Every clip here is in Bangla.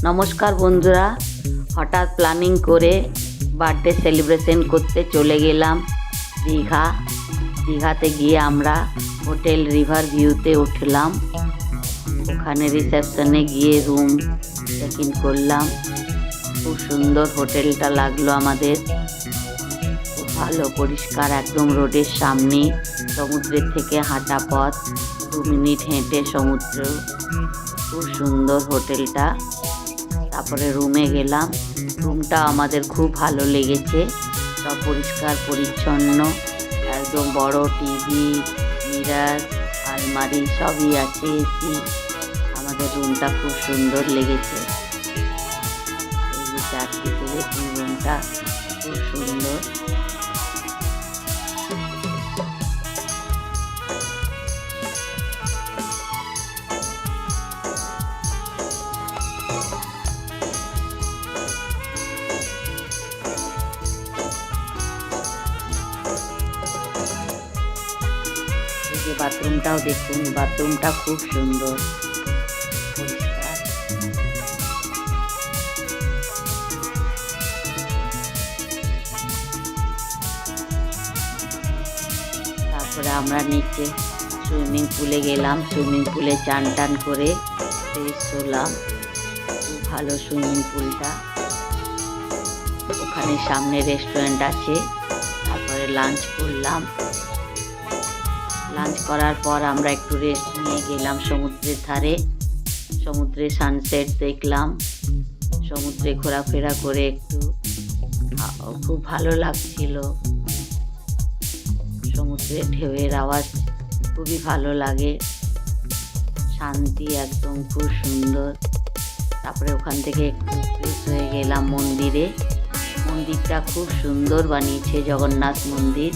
নমস্কার বন্ধুরা, হঠাৎ প্ল্যানিং করে বার্থডে সেলিব্রেশন করতে চলে গেলাম দীঘাতে গিয়ে আমরা হোটেল রিভার ভিউতে উঠলাম। ওখানে রিসেপশনে গিয়ে রুম চেক ইন করলাম। খুব সুন্দর হোটেলটা লাগলো আমাদের, খুব ভালো, পরিষ্কার, একদম রোডের সামনে, সমুদ্রের থেকে হাঁটা পথ, 2 মিনিট হেঁটে সমুদ্র। খুব সুন্দর হোটেলটা। তারপরে রুমে গেলাম, রুমটা আমাদের খুব ভালো লেগেছে। সব পরিষ্কার পরিচ্ছন্ন, একদম বড় টিভি, মিরার, আলমারি সবই আছে, এসি। আমাদের রুমটা খুব সুন্দর লেগেছে। এই যে চারদিকে দেখুন, রুমটা খুব সুন্দর। বাথরুমটাও দেখুন, বাথরুমটা খুব সুন্দর, পরিষ্কার। তারপরে আমরা নিচে সুইমিং পুলে গেলাম, সুইমিং পুলে চান টান করে ফ্রেশ হলাম। খুব ভালো সুইমিং পুলটা। ওখানে সামনে রেস্টুরেন্ট আছে। তারপরে লাঞ্চ করলাম। লাঞ্চ করার পর আমরা একটু রেস্ট নিয়ে গেলাম সমুদ্রের ধারে। সমুদ্রে সানসেট দেখলাম, সমুদ্রে ঘোরাফেরা করে একটু খুব ভালো লাগছিল। সমুদ্রের ঢেউয়ের আওয়াজ খুবই ভালো লাগে, শান্তি একদম, খুব সুন্দর। তারপরে ওখান থেকে একটু ফ্রেশ হয়ে গেলাম মন্দিরে। মন্দিরটা খুব সুন্দর বানিয়েছে, জগন্নাথ মন্দির।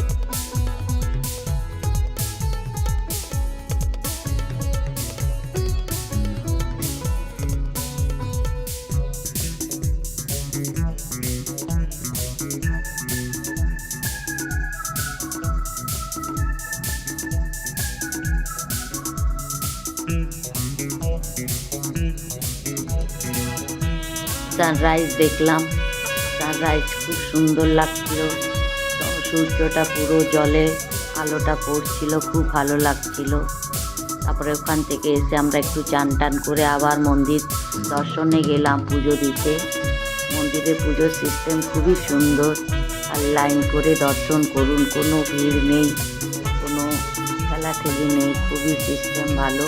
সানরাইজ দেখলাম, সানরাইজ খুব সুন্দর লাগছিল। সূর্যটা পুরো জলে আলোটা পড়ছিল, খুব ভালো লাগছিল। তারপরে ওখান থেকে এসে আমরা একটু চান টান করে আবার মন্দির দর্শনে গেলাম পুজো দিতে। মন্দিরে পুজোর সিস্টেম খুবই সুন্দর, আর লাইন করে দর্শন করুন, কোনো ভিড় নেই, কোনো ঠেলাঠেলি নেই, খুবই সিস্টেম ভালো।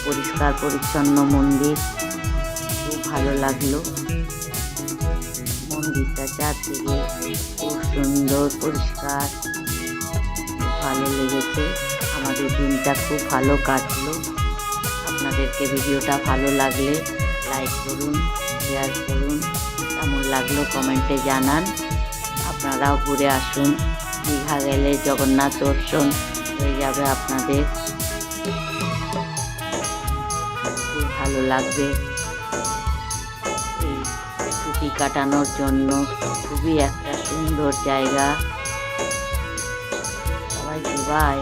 পরিষ্কার পরিচ্ছন্ন মন্দির, খুব ভালো লাগলো। মন্দিরটা চারদিকে খুব সুন্দর, পরিষ্কার, খুব ভালো লেগেছে। আমাদের দিনটা খুব ভালো কাটলো। আপনাদেরকে ভিডিওটা ভালো লাগলে লাইক করুন, শেয়ার করুন। কেমন লাগলো কমেন্টে জানান। আপনারাও ঘুরে আসুন। দীঘা গেলে জগন্নাথ দর্শন হয়ে যাবে আপনাদের, খুব ভালো লাগবে। এই ছুটি কাটানোর জন্য খুবই একটা সুন্দর জায়গা। সবাইকে বাই।